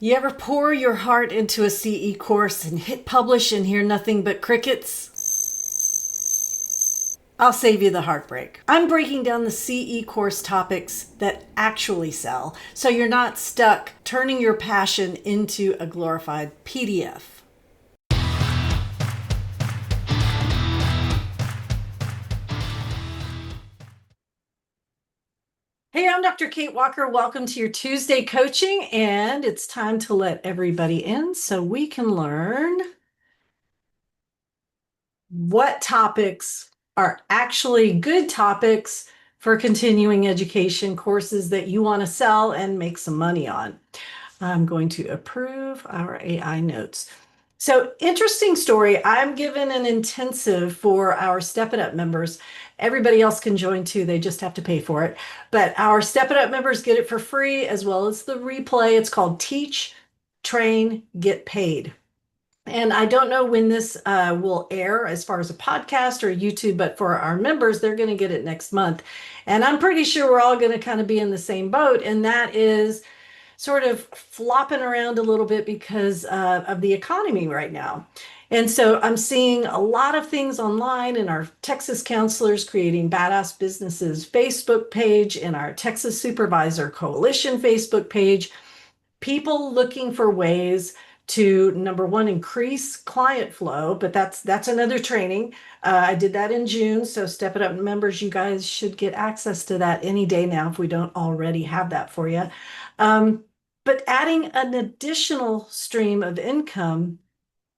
You ever pour your heart into a CE course and hit publish and hear nothing but crickets? I'll save you the heartbreak. I'm breaking down the CE course topics that actually sell, so you're not stuck turning your passion into a glorified PDF. Hey, I'm Dr. Kate Walker. Welcome to your Tuesday coaching, and it's time to let everybody in so we can learn what topics are actually good topics for continuing education courses that you want to sell and make some money on. I'm going to approve our AI notes. So, interesting story. I'm given an intensive for our Step It Up members. Everybody else can join too, they just have to pay for it. But our Step It Up members get it for free as well as the replay. It's called Teach, Train, Get Paid. And I don't know when this will air as far as a podcast or YouTube, but for our members, they're going to get it next month. And I'm pretty sure we're all going to kind of be in the same boat. And that is sort of flopping around a little bit because of the economy right now. And so I'm seeing a lot of things online in our Texas Counselors Creating Badass Businesses Facebook page, in our Texas Supervisor Coalition Facebook page, people looking for ways to, number one, increase client flow, but that's another training. I did that in June, so Step It Up members, you guys should get access to that any day now if we don't already have that for you. But adding an additional stream of income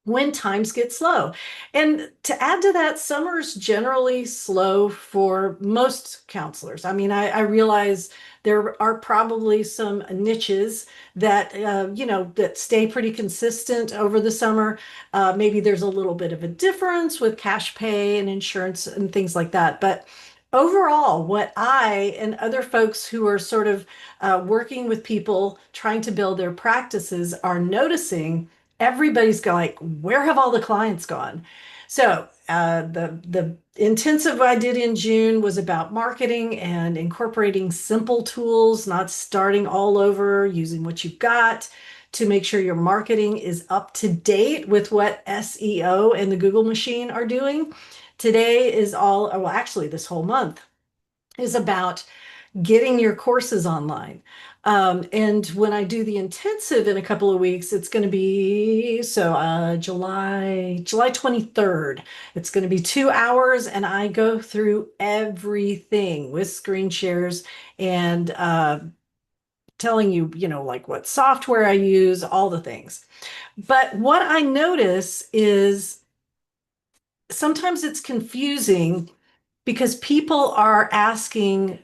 when times get slow. And to add to that, summer's generally slow for most counselors. I mean, I realize there are probably some niches that, that stay pretty consistent over the summer. Maybe there's a little bit of a difference with cash pay and insurance and things like that. But overall, what I and other folks who are sort of working with people trying to build their practices are noticing, everybody's like, where have all the clients gone? So the intensive I did in June was about marketing and incorporating simple tools, not starting all over, using what you've got to make sure your marketing is up to date with what SEO and the Google machine are doing. Today is all, well, actually, this whole month is about getting your courses online. And when I do the intensive in a couple of weeks, it's going to be July 23rd. It's going to be 2 hours, and I go through everything with screen shares and telling you, like what software I use, all the things. But what I notice is sometimes it's confusing because people are asking,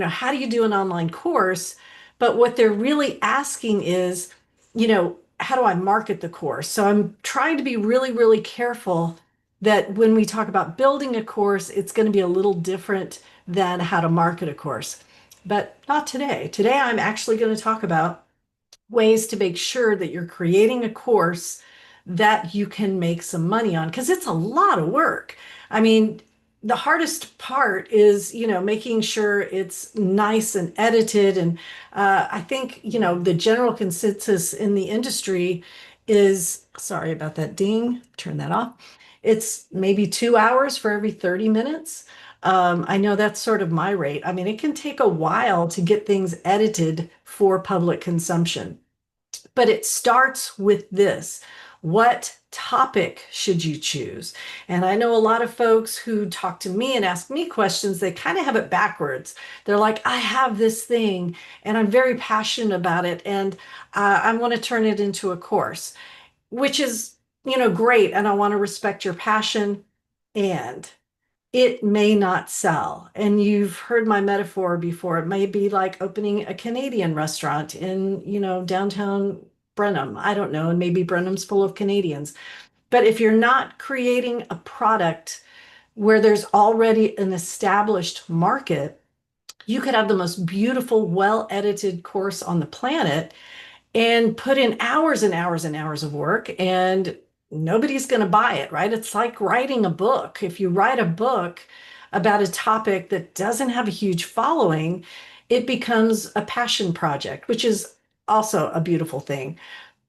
how do you do an online course? But what they're really asking is, how do I market the course? So I'm trying to be really, really careful that when we talk about building a course, it's going to be a little different than how to market a course. But not today. Today, I'm actually going to talk about ways to make sure that you're creating a course that you can make some money on, because it's a lot of work. I mean, the hardest part is, making sure it's nice and edited. And I think, the general consensus in the industry is, sorry about that ding, turn that off. It's maybe 2 hours for every 30 minutes. I know that's sort of my rate. I mean, it can take a while to get things edited for public consumption, but it starts with this. What topic should you choose? And I know a lot of folks who talk to me and ask me questions, they kind of have it backwards. They're like, I have this thing and I'm very passionate about it, and I want to turn it into a course, which is, great. And I want to respect your passion, and it may not sell. And you've heard my metaphor before. It may be like opening a Canadian restaurant in, downtown Brenham. I don't know. And maybe Brenham's full of Canadians. But if you're not creating a product where there's already an established market, you could have the most beautiful, well-edited course on the planet and put in hours and hours and hours of work, and nobody's going to buy it, right? It's like writing a book. If you write a book about a topic that doesn't have a huge following, it becomes a passion project, which is also a beautiful thing.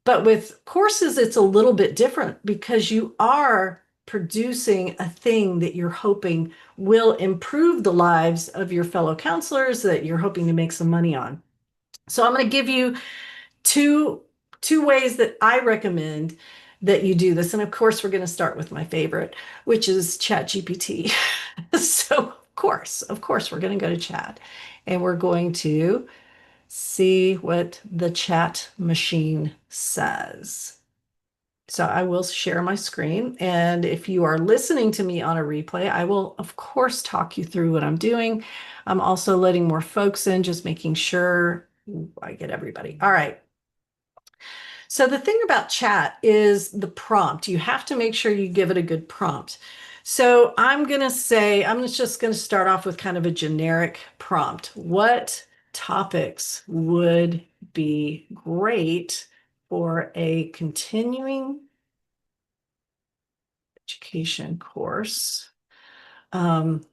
But with courses, it's a little bit different because you are producing a thing that you're hoping will improve the lives of your fellow counselors that you're hoping to make some money on. So I'm going to give you two two ways that I recommend that you do this. And of course, we're going to start with my favorite, which is ChatGPT. So of course, we're going to go to Chat and we're going to see what the chat machine says. So I will share my screen. And if you are listening to me on a replay, I will, of course, talk you through what I'm doing. I'm also letting more folks in, just making sure I get everybody. All right. So the thing about chat is the prompt. You have to make sure you give it a good prompt. So I'm going to say, I'm just going to start off with kind of a generic prompt. What topics would be great for a continuing education course that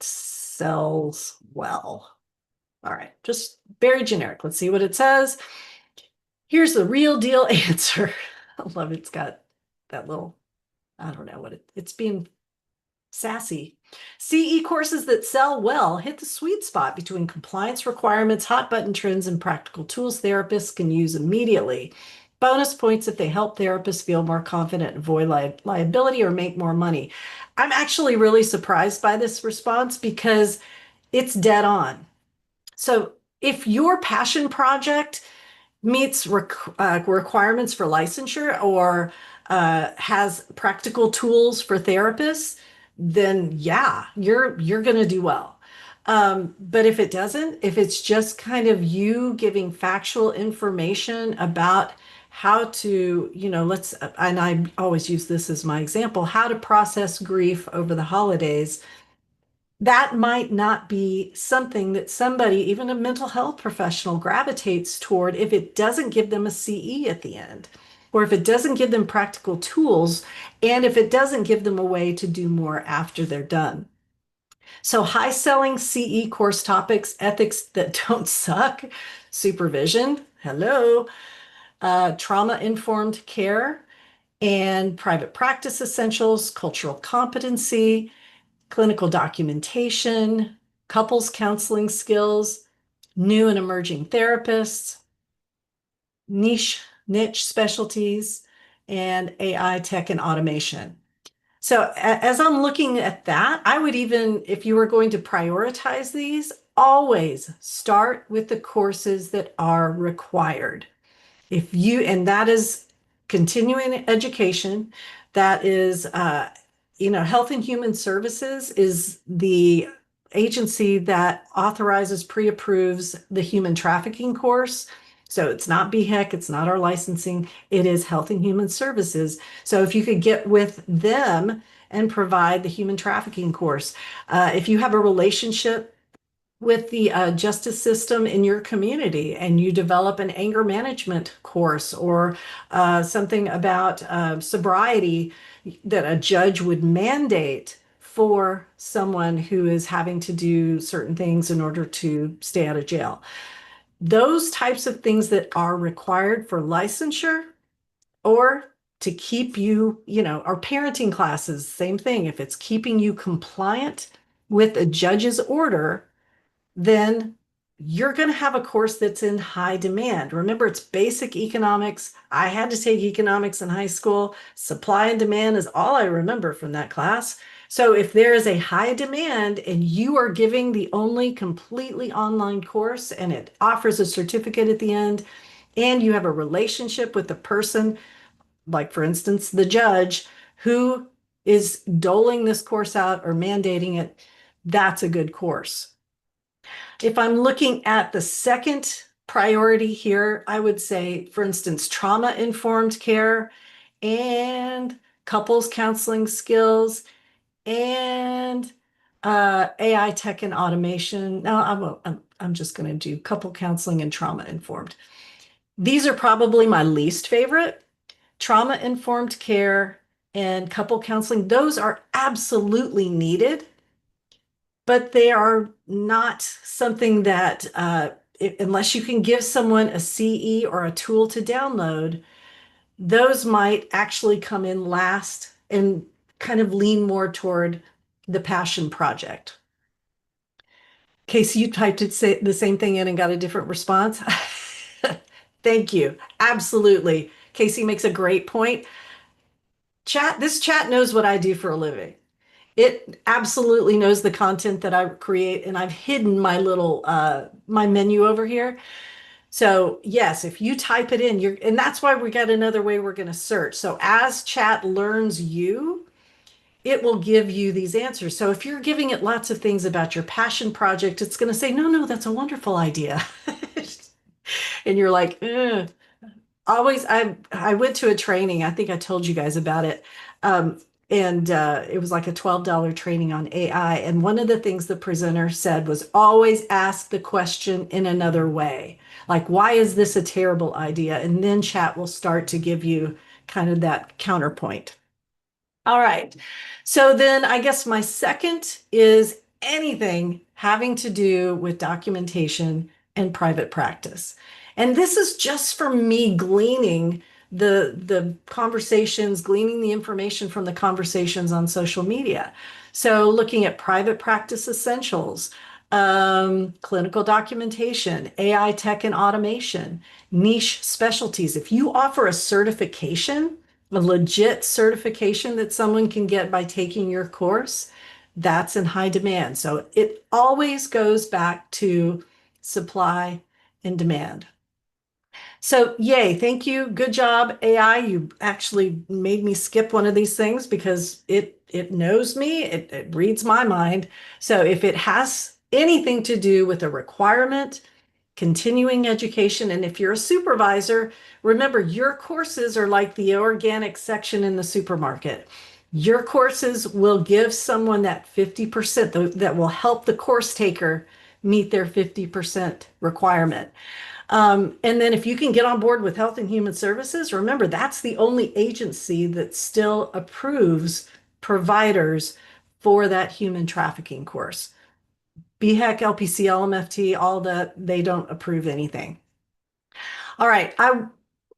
sells well? All right, just very generic. Let's see what it says. Here's the real deal answer. I love it. It's got that little, I don't know what it's being sassy. CE courses that sell well hit the sweet spot between compliance requirements, hot button trends, and practical tools therapists can use immediately. Bonus points if they help therapists feel more confident, avoid liability, or make more money. I'm actually really surprised by this response because it's dead on. So if your passion project meets requirements for licensure or has practical tools for therapists, then yeah, you're going to do well. But if it doesn't, if it's just kind of you giving factual information about how to, and I always use this as my example, how to process grief over the holidays, that might not be something that somebody, even a mental health professional, gravitates toward if it doesn't give them a CE at the end, or if it doesn't give them practical tools, and if it doesn't give them a way to do more after they're done. So high selling CE course topics, ethics that don't suck, supervision, hello, trauma informed care, and private practice essentials, cultural competency, clinical documentation, couples counseling skills, new and emerging therapists, niche specialties, and AI tech and automation. So as I'm looking at that, I would even, if you were going to prioritize these, always start with the courses that are required. And that is continuing education, that is, Health and Human Services is the agency that authorizes, pre-approves the human trafficking course. So it's not BHEC, it's not our licensing, it is Health and Human Services. So if you could get with them and provide the human trafficking course, if you have a relationship with the justice system in your community and you develop an anger management course or something about sobriety that a judge would mandate for someone who is having to do certain things in order to stay out of jail. Those types of things that are required for licensure or to keep you, our parenting classes, same thing. If it's keeping you compliant with a judge's order, then you're going to have a course that's in high demand. Remember, it's basic economics. I had to take economics in high school. Supply and demand is all I remember from that class. So if there is a high demand and you are giving the only completely online course and it offers a certificate at the end, and you have a relationship with the person, like for instance, the judge who is doling this course out or mandating it, that's a good course. If I'm looking at the second priority here, I would say, for instance, trauma-informed care and couples counseling skills and AI tech and automation. No, I'm just going to do couple counseling and trauma-informed. These are probably my least favorite. Trauma-informed care and couple counseling, those are absolutely needed, but they are not something that unless you can give someone a CE or a tool to download, those might actually come in last and kind of lean more toward the passion project. Casey, you typed it say the same thing in and got a different response. Thank you. Absolutely. Casey makes a great point. This chat knows what I do for a living. It absolutely knows the content that I create, and I've hidden my little my menu over here. So yes, if you type it in, and that's why we got another way we're going to search. So as chat learns you, it will give you these answers. So if you're giving it lots of things about your passion project, it's going to say, no, no, that's a wonderful idea. And you're like, ugh. Always, I went to a training. I think I told you guys about it. And it was like a $12 training on AI. And one of the things the presenter said was always ask the question in another way. Like, why is this a terrible idea? And then chat will start to give you kind of that counterpoint. All right. So then I guess my second is anything having to do with documentation and private practice. And this is just for me gleaning the conversations, gleaning the information from the conversations on social media. So looking at private practice essentials, clinical documentation, AI tech and automation, niche specialties. If you offer a certification, a legit certification that someone can get by taking your course, that's in high demand. So it always goes back to supply and demand. So yay, thank you. Good job, AI. You actually made me skip one of these things because it knows me, it reads my mind. So if it has anything to do with a requirement, continuing education, and if you're a supervisor, remember your courses are like the organic section in the supermarket. Your courses will give someone that 50% that will help the course taker meet their 50% requirement. And then if you can get on board with Health and Human Services, remember that's the only agency that still approves providers for that human trafficking course. BHEC, LPC, LMFT, all that, they don't approve anything. All right.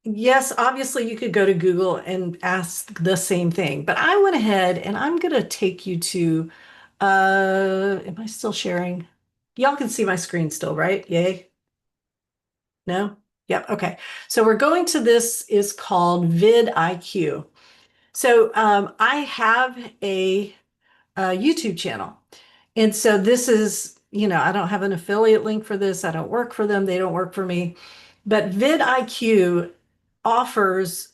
Yes, obviously you could go to Google and ask the same thing, but I went ahead and I'm going to take you to, am I still sharing? Y'all can see my screen still, right? Yay. No? Yep. Okay. So we're going to this is called vidIQ. So I have a YouTube channel. And so this is, I don't have an affiliate link for this. I don't work for them. They don't work for me. But vidIQ offers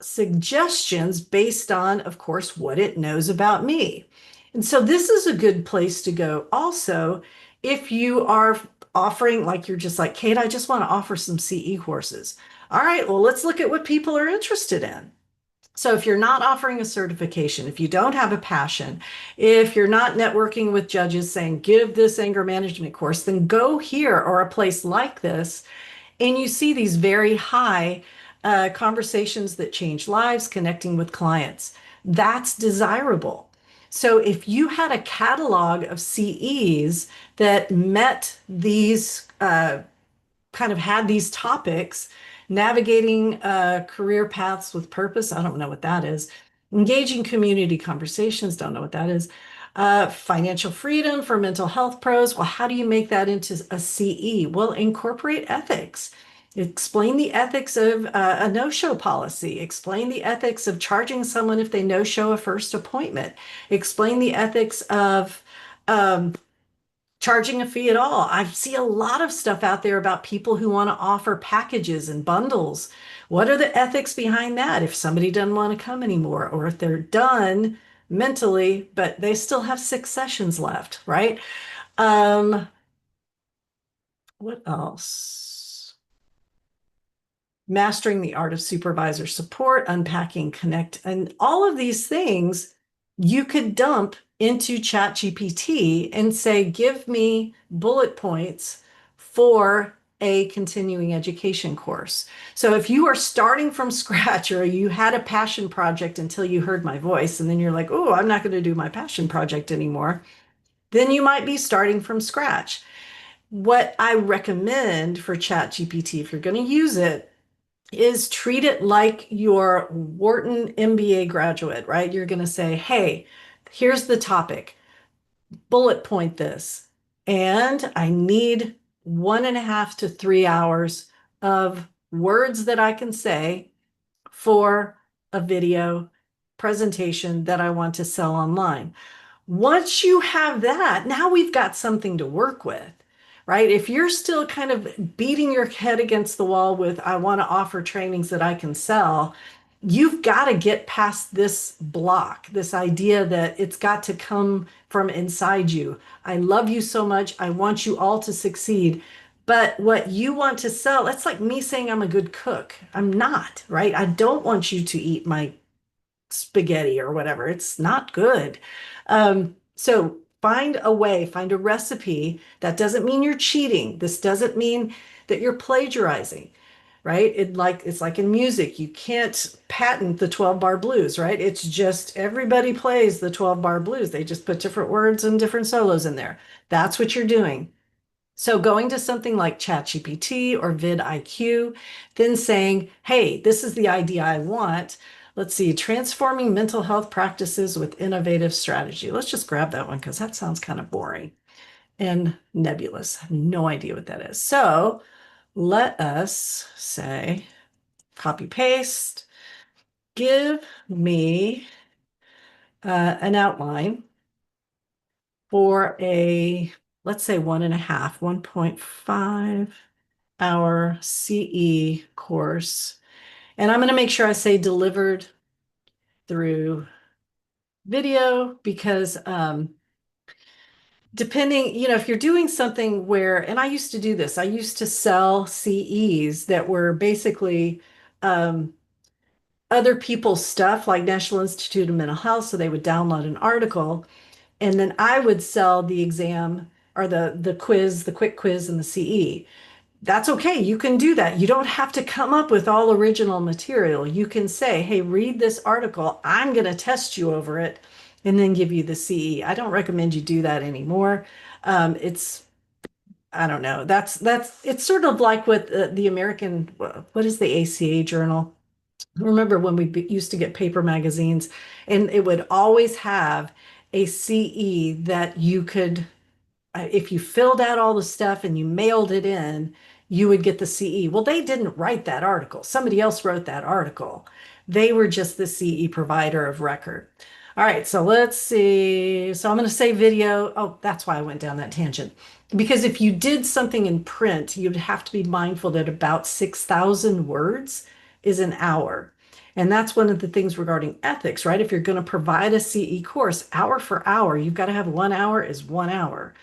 suggestions based on, of course, what it knows about me. And so this is a good place to go also if you are offering, like you're just like, Kate, I just want to offer some CE courses. All right, well, let's look at what people are interested in. So if you're not offering a certification, if you don't have a passion, if you're not networking with judges saying, give this anger management course, then go here or a place like this. And you see these very high conversations that change lives, connecting with clients. That's desirable. So if you had a catalog of CEs that met these kind of had these topics, navigating career paths with purpose. I don't know what that is. Engaging community conversations. Don't know what that is. Financial freedom for mental health pros. Well, how do you make that into a CE? Well, incorporate ethics. Explain the ethics of a no-show policy. Explain the ethics of charging someone if they no-show a first appointment. Explain the ethics of charging a fee at all. I see a lot of stuff out there about people who want to offer packages and bundles. What are the ethics behind that if somebody doesn't want to come anymore, or if they're done mentally, but they still have 6 sessions left, right? What else? Mastering the art of supervisor support, unpacking, connect, and all of these things you could dump into ChatGPT and say, give me bullet points for a continuing education course. So if you are starting from scratch or you had a passion project until you heard my voice, and then you're like, oh, I'm not going to do my passion project anymore, then you might be starting from scratch. what I recommend for ChatGPT, if you're going to use it, is treat it like your Wharton MBA graduate, right? You're going to say, hey, here's the topic, bullet point this, and I need 1.5 to 3 hours of words that I can say for a video presentation that I want to sell online. Once you have that, now we've got something to work with, right? If you're still kind of beating your head against the wall with, I want to offer trainings that I can sell, you've got to get past this block, this idea that it's got to come from inside you. I love you so much. I want you all to succeed. But what you want to sell, that's like me saying I'm a good cook. I'm not, right? I don't want you to eat my spaghetti or whatever. It's not good. So find a way, find a recipe. That doesn't mean you're cheating. This doesn't mean that you're plagiarizing, right? It's like in music. You can't patent the 12 bar blues, right? It's just everybody plays the 12 bar blues. They just put different words and different solos in there. That's what you're doing. So going to something like ChatGPT or vidIQ, then saying, hey, this is the idea I want. Let's see, transforming mental health practices with innovative strategy. Let's just grab that one because that sounds kind of boring and nebulous. I have no idea what that is. So let us say, copy paste, give me an outline for a, let's say 1.5 hour CE course. And I'm going to make sure I say delivered through video because depending, if you're doing something where, and I used to do this, I used to sell CEs that were basically um, other people's stuff, like National Institute of Mental Health. So they would download an article, and then I would sell the exam or the quiz, the quick quiz and the CE. That's okay. You can do that. You don't have to come up with all original material. You can say, hey, read this article. I'm going to test you over it and then give you the CE. I don't recommend you do that anymore. It's, I don't know. It's sort of like what the American, what is the ACA journal? Remember when used to get paper magazines and it would always have a CE that you could if you filled out all the stuff and you mailed it in, you would get the CE. Well, they didn't write that article. Somebody else wrote that article. They were just the CE provider of record. All right, so let's see. So I'm going to say video. Oh, that's why I went down that tangent. Because if you did something in print, you'd have to be mindful that about 6,000 words is an hour. And that's one of the things regarding ethics, right? If you're going to provide a CE course hour for hour, you've got to have 1 hour is 1 hour.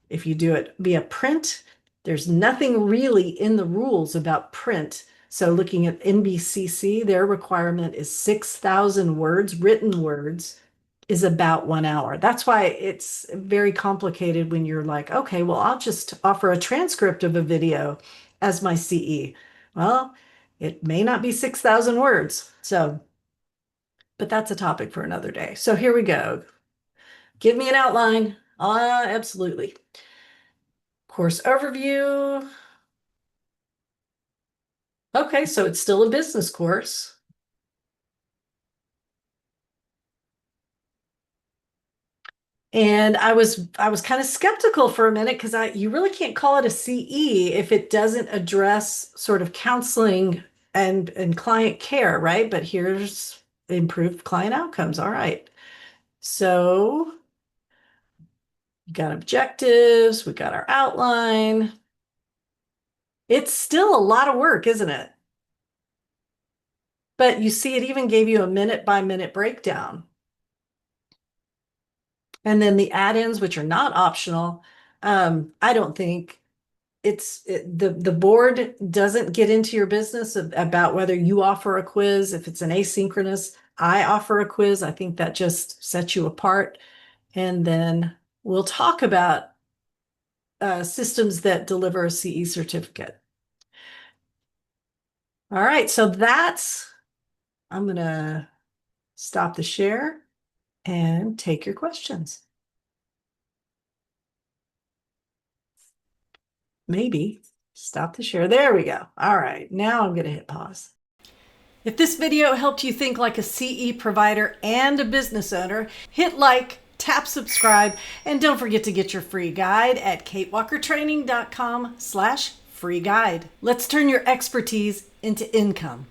If you do it via print, there's nothing really in the rules about print. So looking at NBCC, their requirement is 6,000 words, written words is about 1 hour. That's why it's very complicated when you're like, okay, well, I'll just offer a transcript of a video as my CE. Well, it may not be 6,000 words. So, but that's a topic for another day. So here we go. Give me an outline. Absolutely. Course overview. Okay, so it's still a business course. And I was kind of skeptical for a minute because you really can't call it a CE if it doesn't address sort of counseling and client care, right? But here's improved client outcomes. All right. So we got objectives, we got our outline. It's still a lot of work, isn't it? But you see, it even gave you a minute by minute breakdown. And then the add-ins, which are not optional, I don't think the board doesn't get into your business about whether you offer a quiz. If it's an asynchronous, I offer a quiz. I think that just sets you apart. And then we'll talk about systems that deliver a CE certificate. All right, so I'm going to stop the share and take your questions. maybe stop the share. There we go. All right, now I'm going to hit pause. If this video helped you think like a CE provider and a business owner, hit like, tap subscribe, and don't forget to get your free guide at katewalkertraining.com/free guide. Let's turn your expertise into income.